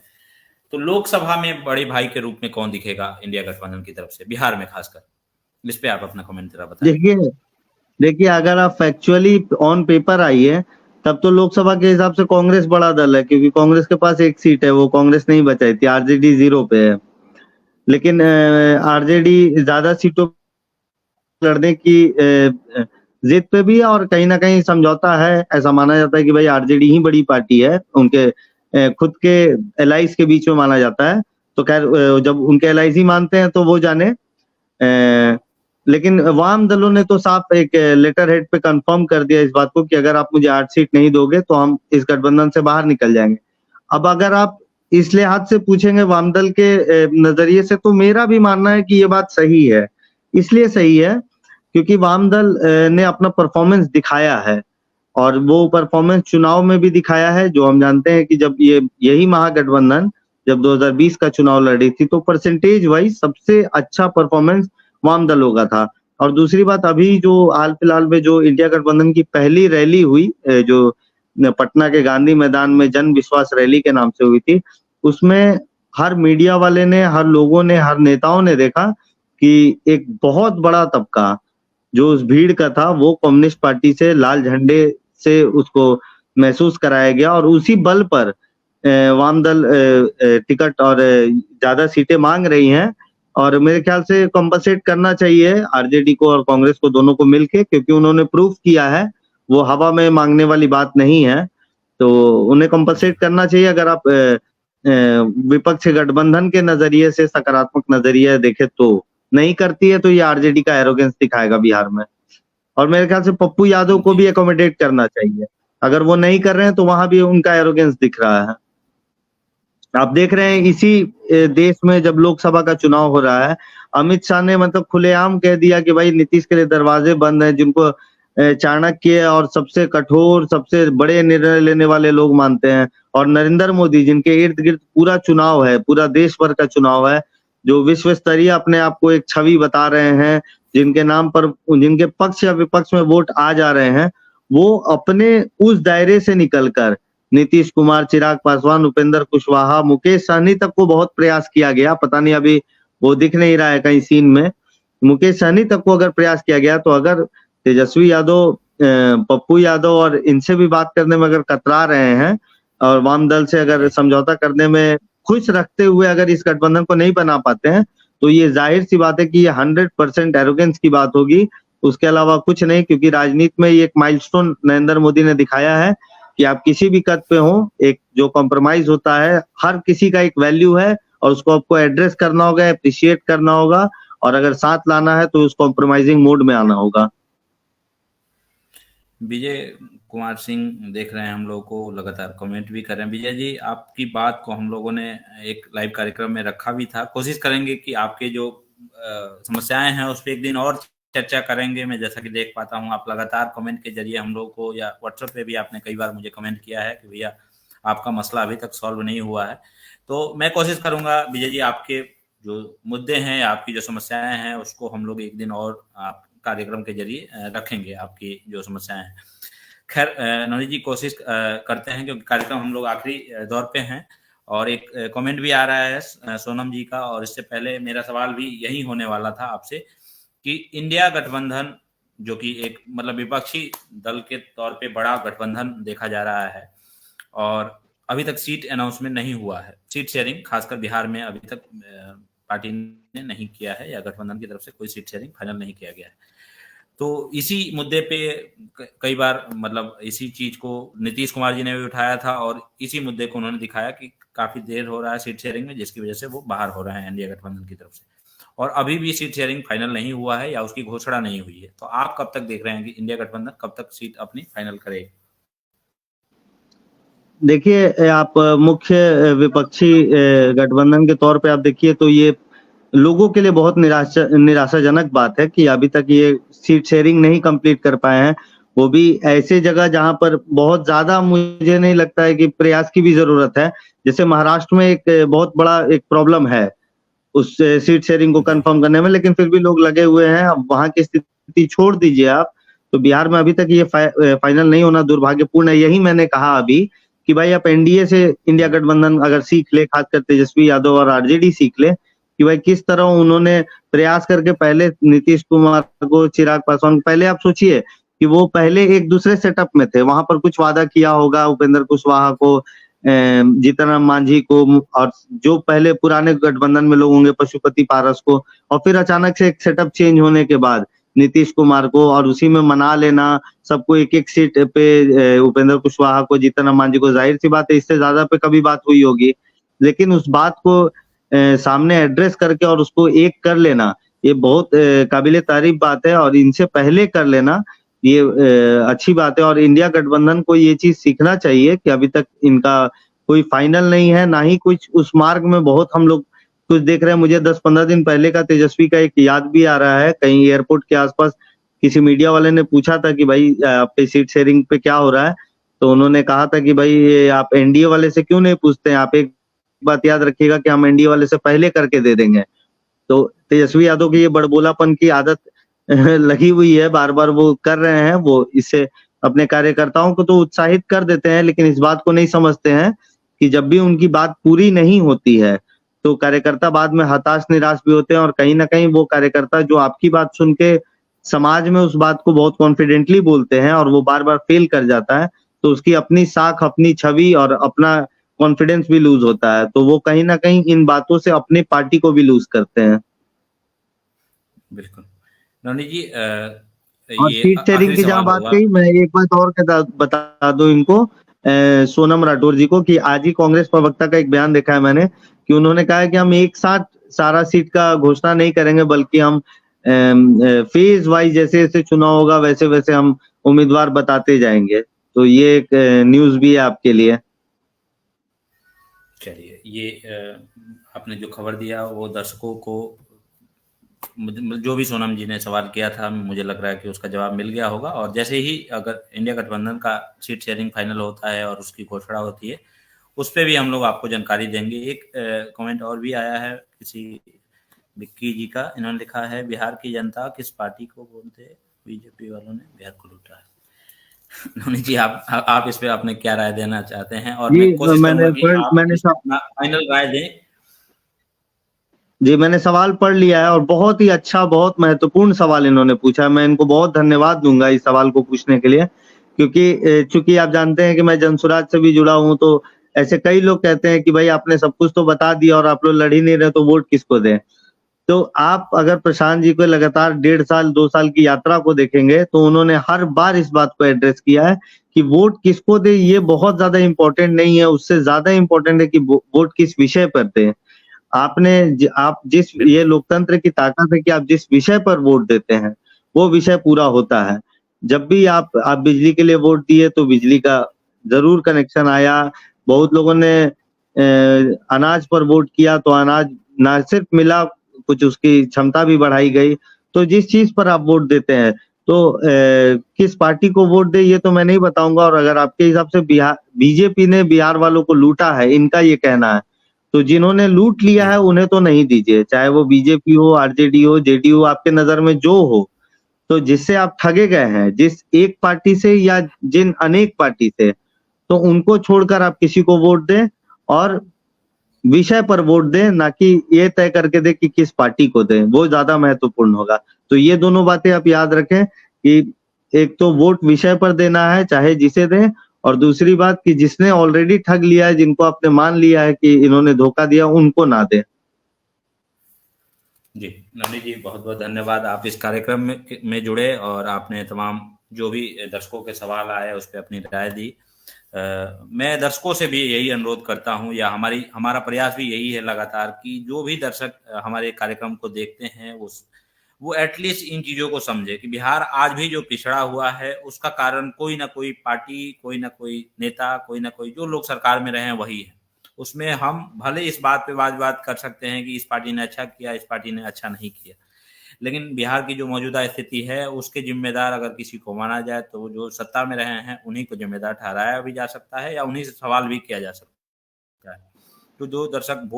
तो लोकसभा में बड़े भाई के रूप में कौन दिखेगा इंडिया गठबंधन की तरफ से, बिहार में खासकर? इस पे आप अपना कमेंट जरा बताएं। देखिए अगर आप फैक्चुअली ऑन पेपर आइए तब तो लोकसभा के हिसाब से कांग्रेस बड़ा दल है, क्योंकि कांग्रेस के पास एक सीट है, वो कांग्रेस नहीं बचाई थी, आरजेडी 0 पे है। लेकिन आरजेडी ज्यादा सीटों लड़ने की जिद पे भी है और कहीं ना कहीं समझौता है। ऐसा माना जाता है कि भाई आरजेडी ही बड़ी पार्टी है, उनके खुद के एलाइज के बीच में माना जाता है। तो खैर जब उनके एलाइज ही मानते हैं तो वो जाने। लेकिन वाम दलों ने तो साफ एक लेटर हेड पे कंफर्म कर दिया इस बात को कि अगर आप मुझे 8 सीट नहीं दोगे तो हम इस गठबंधन से बाहर निकल जाएंगे। अब अगर आप इस लिहाज से पूछेंगे वाम दल के नजरिए से, तो मेरा भी मानना है कि ये बात सही है। इसलिए सही है क्योंकि वाम दल ने अपना परफॉर्मेंस दिखाया है और वो परफॉर्मेंस चुनाव में भी दिखाया है। जो हम जानते हैं कि जब यही महागठबंधन जब 2020 का चुनाव लड़ी थी तो परसेंटेज वाइज सबसे अच्छा परफॉर्मेंस वाम दलों का था। और दूसरी बात, अभी जो हाल फिलहाल में जो इंडिया गठबंधन की पहली रैली हुई, जो पटना के गांधी मैदान में जन विश्वास रैली के नाम से हुई थी, उसमें हर मीडिया वाले ने, हर लोगों ने, हर नेताओं ने देखा कि एक बहुत बड़ा तबका जो उस भीड़ का था वो कम्युनिस्ट पार्टी से, लाल झंडे से उसको महसूस कराया गया और उसी बल पर वाम दल टिकट और ज्यादा सीटें मांग रही हैं। और मेरे ख्याल से कॉम्पनसेट करना चाहिए आरजेडी को और कांग्रेस को, दोनों को मिलके, क्योंकि उन्होंने प्रूफ किया है, वो हवा में मांगने वाली बात नहीं है। तो उन्हें कॉम्पनसेट करना चाहिए। अगर आप विपक्ष गठबंधन के नजरिए से सकारात्मक नजरिया देखे तो नहीं करती है तो ये आरजेडी का एरोगेंस दिखाएगा बिहार में। और मेरे ख्याल से पप्पू यादव को भी एकोमोडेट करना चाहिए। अगर वो नहीं कर रहे हैं तो वहां भी उनका एरोगेंस दिख रहा है। आप देख रहे हैं इसी देश में जब लोकसभा का चुनाव हो रहा है, अमित शाह ने मतलब खुलेआम कह दिया कि भाई नीतीश के लिए दरवाजे बंद हैं, जिनको चाणक्य और सबसे कठोर, सबसे बड़े निर्णय लेने वाले लोग मानते हैं, और नरेंद्र मोदी जिनके इर्द गिर्द पूरा चुनाव है, पूरा देश भर का चुनाव है, जो विश्व स्तरीय अपने आप को एक छवि बता रहे हैं, जिनके नाम पर, जिनके पक्ष या विपक्ष में वोट आ जा रहे हैं, वो अपने उस दायरे से निकलकर नीतीश कुमार, चिराग पासवान, उपेंद्र कुशवाहा, मुकेश सहनी तक को बहुत प्रयास किया गया। पता नहीं अभी वो दिख नहीं रहा है कहीं सीन में। मुकेश सहनी तक को अगर प्रयास किया गया तो अगर तेजस्वी यादव, पप्पू यादव और इनसे भी बात करने में अगर कतरा रहे हैं और वाम दल से अगर समझौता करने में खुश रखते हुए अगर इस गठबंधन को नहीं बना पाते हैं तो ये जाहिर सी बात है कि ये 100% एरोगेंस की बात होगी, उसके अलावा कुछ नहीं। क्योंकि राजनीति में ये एक माइलस्टोन नरेंद्र मोदी ने दिखाया है कि आप किसी भी कद पे हो, एक जो कॉम्प्रोमाइज होता है, हर किसी का एक वैल्यू है और उसको आपको एड्रेस करना होगा, अप्रिशिएट करना होगा, और अगर साथ लाना है तो उस कॉम्प्रोमाइजिंग मोड में आना होगा। विजय कुमार सिंह देख रहे हैं हम लोग को, लगातार कमेंट भी कर रहे हैं। विजय जी, आपकी बात को हम लोगों ने एक लाइव कार्यक्रम में रखा भी था, कोशिश करेंगे कि आपके जो समस्याएं हैं उस पर एक दिन और चर्चा करेंगे। मैं जैसा कि देख पाता हूं आप लगातार कमेंट के जरिए हम लोग को, या व्हाट्सएप पे भी आपने कई बार मुझे कमेंट किया है कि भैया आपका मसला अभी तक सॉल्व नहीं हुआ है। तो मैं कोशिश करूंगा विजय जी, आपके जो मुद्दे हैं, आपकी जो समस्याएं हैं, उसको हम लोग एक दिन और आप कार्यक्रम के जरिए रखेंगे, आपकी जो समस्याएं हैं। खैर नवनीत जी, कोशिश करते हैं क्योंकि कार्यक्रम हम लोग आखिरी दौर पे हैं। और एक कमेंट भी आ रहा है सोनम जी का, और इससे पहले मेरा सवाल भी यही होने वाला था आपसे कि इंडिया गठबंधन जो कि एक मतलब विपक्षी दल के तौर पे बड़ा गठबंधन देखा जा रहा है, और अभी तक सीट अनाउंसमेंट नहीं हुआ है, सीट शेयरिंग खासकर बिहार में अभी तक पार्टी ने नहीं किया है, या गठबंधन की तरफ से कोई सीट शेयरिंग फाइनल नहीं किया गया है। तो इसी मुद्दे पे कई बार मतलब इसी चीज को नीतीश कुमार जी ने भी उठाया था, और इसी मुद्दे को उन्होंने दिखाया कि काफी देर हो रहा है सीट शेयरिंग में, जिसकी वजह से वो बाहर हो रहे हैं इंडिया गठबंधन की तरफ से, और अभी भी सीट शेयरिंग फाइनल नहीं हुआ है या उसकी घोषणा नहीं हुई है। तो आप कब तक देख रहे हैं कि इंडिया गठबंधन कब तक सीट अपनी फाइनल करेगी? देखिए, आप मुख्य विपक्षी गठबंधन के तौर पे आप देखिए तो ये लोगों के लिए बहुत निराशाजनक बात है कि अभी तक ये सीट शेयरिंग नहीं कंप्लीट कर पाए हैं, वो भी ऐसे जगह जहां पर बहुत ज्यादा मुझे नहीं लगता है कि प्रयास की भी जरूरत है। जैसे महाराष्ट्र में एक बहुत बड़ा एक प्रॉब्लम है उस सीट शेयरिंग को कंफर्म करने में, लेकिन फिर भी लोग लगे हुए हैं। अब वहां की स्थिति छोड़ दीजिए आप, तो बिहार में अभी तक ये फाइनल नहीं होना दुर्भाग्यपूर्ण है। यही मैंने कहा अभी कि भाई आप एनडीए से इंडिया गठबंधन अगर सीख ले, खासकर तेजस्वी यादव और आरजेडी सीख ले कि भाई किस तरह उन्होंने प्रयास करके पहले नीतीश कुमार को, चिराग पासवान, पहले आप सोचिए कि वो पहले एक दूसरे सेटअप में थे, वहां पर कुछ वादा किया होगा उपेंद्र कुशवाहा को, जीतन राम मांझी को, और जो पहले पुराने गठबंधन में लोग होंगे पशुपति पारस को, और फिर अचानक से एक सेटअप चेंज होने के बाद नीतीश कुमार को, और उसी में मना लेना सबको एक एक सीट पे, उपेंद्र कुशवाहा को, जीतन राम मांझी को। जाहिर सी बात है इससे ज्यादा पे कभी बात हुई होगी, लेकिन उस बात को सामने एड्रेस करके और उसको एक कर लेना, ये बहुत काबिले तारीफ बात है, और इनसे पहले कर लेना ये अच्छी बात है। और इंडिया गठबंधन को ये चीज सीखना चाहिए कि अभी तक इनका कोई फाइनल नहीं है, ना ही कुछ उस मार्ग में बहुत हम लोग कुछ देख रहे हैं। मुझे 10-15 दिन पहले का तेजस्वी का एक याद भी आ रहा है, कहीं एयरपोर्ट के आसपास किसी मीडिया वाले ने पूछा था कि भाई आपके सीट शेयरिंग पे क्या हो रहा है, तो उन्होंने कहा था कि भाई ये आप एनडीए वाले से क्यों नहीं पूछते हैं, आप एक बात याद रखिएगा कि हम एनडीए वाले से पहले करके दे देंगे। तो तेजस्वी यादव की ये बड़बोलापन की आदत लगी हुई है, बार बार वो कर रहे हैं, वो इससे अपने कार्यकर्ताओं को तो उत्साहित कर देते हैं, लेकिन इस बात को नहीं समझते हैं कि जब भी उनकी बात पूरी नहीं होती है तो कार्यकर्ता बाद में हताश निराश भी होते हैं, और कहीं ना कहीं वो कार्यकर्ता जो आपकी बात सुन के समाज में उस बात को बहुत कॉन्फिडेंटली बोलते हैं और वो बार बार फेल कर जाता है, तो उसकी अपनी साख, अपनी छवि और अपना कॉन्फिडेंस भी लूज होता है, तो वो कहीं ना कहीं इन बातों से अपनी पार्टी को भी लूज करते हैं। बिल्कुल। नवनीत जी, और ये सीट शेयरिंग आखिरी की जहां सवाल बात होगा। कही, मैं एक बात और बता दूं इनको, सोनम राठौर जी को, कि आज ही कांग्रेस प्रवक्ता का एक बयान देखा है मैंने कि उन्होंने कहा है कि हम एक साथ सारा सीट का घोषणा नहीं करेंगे, बल्कि हम फेज वाइज जैसे जैसे चुनाव होगा वैसे वैसे हम उम्मीदवार बताते जाएंगे। तो ये एक न्यूज भी है आपके लिए। चलिए, ये आपने जो खबर दिया वो दर्शकों को, जो भी सोनम जी ने सवाल किया था, मुझे लग रहा है कि उसका जवाब मिल गया होगा। और जैसे ही अगर इंडिया गठबंधन का सीट शेयरिंग फाइनल होता है और उसकी घोषणा होती है, उस पे भी हम लोग आपको जानकारी देंगे। एक कमेंट और भी आया है किसी विक्की जी का, इन्होंने लिखा है, बिहार की जनता किस पार्टी को वोट दे, बीजेपी वालों ने बिहार को लूटा है। नवनीत जी, आप इस पे अपने क्या राय देना चाहते हैं? और जी मैं कोशिश करूंगा कि आप मैंने इस पे अपना फाइनल राय दें। जी, मैंने सवाल पढ़ लिया है, और बहुत ही अच्छा, बहुत महत्वपूर्ण सवाल इन्होंने पूछा है। मैं इनको बहुत धन्यवाद दूंगा इस सवाल को पूछने के लिए, क्योंकि चूंकि आप जानते हैं कि मैं जनसुराज से भी जुड़ा हूं, तो ऐसे कई लोग कहते हैं कि भाई आपने सब कुछ तो बता दिया और आप लोग लड़ ही नहीं रहे, तो वोट किसको दें। तो आप अगर प्रशांत जी को लगातार 1.5 साल 2 साल की यात्रा को देखेंगे, तो उन्होंने हर बार इस बात को एड्रेस किया है कि वोट किसको दे ये बहुत ज्यादा इंपॉर्टेंट नहीं है, उससे ज्यादा इंपॉर्टेंट है कि वोट किस विषय पर दे। आप जिस, ये बिल्कुल। लोकतंत्र की ताकत है कि आप जिस विषय पर वोट देते हैं वो विषय पूरा होता है। जब भी आप बिजली के लिए वोट दिए तो बिजली का जरूर कनेक्शन आया। बहुत लोगों ने अनाज पर वोट किया तो अनाज ना सिर्फ मिला, कुछ उसकी क्षमता भी बढ़ाई गई। तो जिस चीज पर आप वोट देते हैं, तो किस पार्टी को वोट दे ये तो मैं नहीं बताऊंगा। और अगर आपके हिसाब से बिहार बीजेपी ने बिहार वालों को लूटा है, इनका ये कहना है, तो जिन्होंने लूट लिया जी। है उन्हें तो नहीं दीजिए, चाहे वो बीजेपी हो, आरजेडी हो, जेडीयू, आपके नजर में जो हो। तो जिससे आप ठगे गए हैं, जिस एक पार्टी से या जिन अनेक पार्टी से, तो उनको छोड़कर आप किसी को वोट दें, और विषय पर वोट दें, ना कि ये तय करके दें कि किस पार्टी को दें, वो ज्यादा महत्वपूर्ण होगा। तो ये दोनों बातें आप याद रखें कि एक तो वोट विषय पर देना है चाहे जिसे दें, और दूसरी बात कि जिसने ऑलरेडी ठग लिया है, जिनको आपने मान लिया है कि इन्होंने धोखा दिया, उनको ना दें। जी, नवनीत जी, बहुत-बहुत धन्यवाद। आप इस कार्यक्रम में जुड़े और आपने तमाम जो भी दर्शकों के सवाल आए, उस पे अपनी राय दी। मैं दर्शकों से भी यही अनुरोध करता हूँ, या हमारा प्रयास भी यही है लगातार, कि जो भी दर्शक हमारे कार्यक्रम को देखते हैं, वो एटलीस्ट इन चीज़ों को समझे कि बिहार आज भी जो पिछड़ा हुआ है, उसका कारण कोई ना कोई पार्टी, कोई ना कोई नेता, कोई ना कोई, जो लोग सरकार में रहे हैं वही है। उसमें हम भले इस बात पे वाद-विवाद कर सकते हैं कि इस पार्टी ने अच्छा किया, इस पार्टी ने अच्छा नहीं किया। लेकिन बिहार की जो मौजूदा स्थिति है, उसके ज़िम्मेदार अगर किसी को माना जाए, तो वो जो सत्ता में रहे हैं, उन्हीं को ज़िम्मेदार ठहराया भी जा सकता है, या उन्हीं से सवाल भी किया जा सकता है। तो जो दर्शक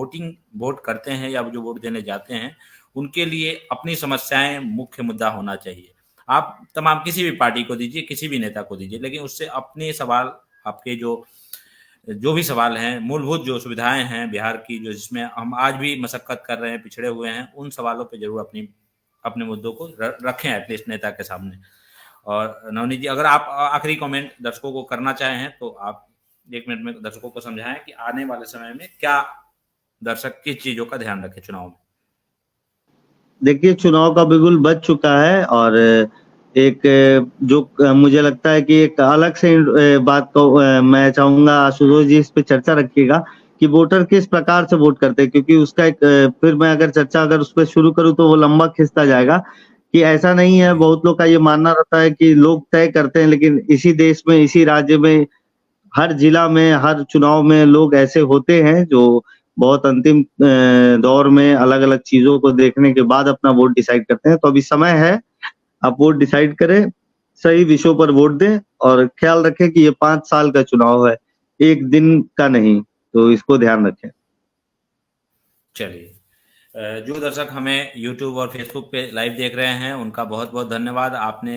वोट करते हैं या जो वोट देने जाते हैं, उनके लिए अपनी समस्याएँ मुख्य मुद्दा होना चाहिए। आप तमाम किसी भी पार्टी को दीजिए, किसी भी नेता को दीजिए, लेकिन उससे अपने सवाल, आपके जो भी सवाल हैं, मूलभूत जो सुविधाएँ हैं बिहार की, जो जिसमें हम आज भी मशक्कत कर रहे हैं, पिछड़े हुए हैं, उन सवालों पे ज़रूर अपने मुद्दों को रखें एटलीस्ट नेता के सामने। और नवनीत जी, अगर आप आखिरी कमेंट दर्शकों को करना चाहें, तो आप 1 मिनट में दर्शकों को समझाएँ कि आने वाले समय में क्या दर्शक किस चीज़ों का ध्यान रखें चुनाव में? देखिए, चुनाव का बिगुल बज चुका है और एक जो मुझे लगता है कि एक अलग से बात को मैं चाहूँगा आशुतोष जी इस पे चर्चा रखिएगा कि वोटर किस प्रकार से वोट करते हैं, क्योंकि उसका एक फिर मैं अगर चर्चा अगर उस पे शुरू करूँ तो वो लंबा खिंचता जाएगा कि ऐसा नहीं है। बहुत लोग का ये मानना रहता है कि लोग तय करते हैं, लेकिन इसी देश में, इसी राज्य में, हर जिला में, हर चुनाव में लोग ऐसे होते हैं जो बहुत अंतिम दौर में अलग-अलग चीज़ों को देखने के बाद अपना वोट डिसाइड करते हैं। तो अभी समय है, आप वोट डिसाइड करें, सही विषयों पर वोट दें और ख्याल रखें कि ये 5 साल का चुनाव है, 1 दिन का नहीं, तो इसको ध्यान रखें। चलिए, जो दर्शक हमें यूट्यूब और फेसबुक पे लाइव देख रहे हैं, उनका बहुत-बहुत धन्यवाद। आपने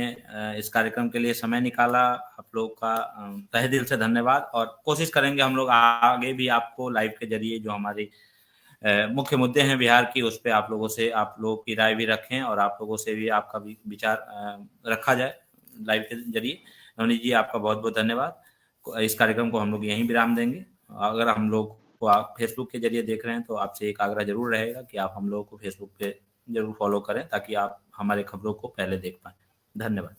इस कार्यक्रम के लिए समय निकाला, आप लोग का तहे दिल से धन्यवाद। और कोशिश करेंगे हम लोग आगे भी आपको लाइव के ज़रिए जो हमारी मुख्य मुद्दे हैं बिहार की, उस पे आप लोगों की राय भी रखें और आप लोगों से भी आपका भी विचार रखा जाए लाइव के ज़रिए। नवनीत जी, आपका बहुत-बहुत धन्यवाद। इस कार्यक्रम को हम लोग यहीं विराम देंगे। अगर हम लोग को आप फेसबुक के ज़रिए देख रहे हैं, तो आपसे एक आग्रह ज़रूर रहेगा कि आप हम लोगों को फेसबुक पे ज़रूर फ़ॉलो करें, ताकि आप हमारे खबरों को पहले देख पाएँ। धन्यवाद।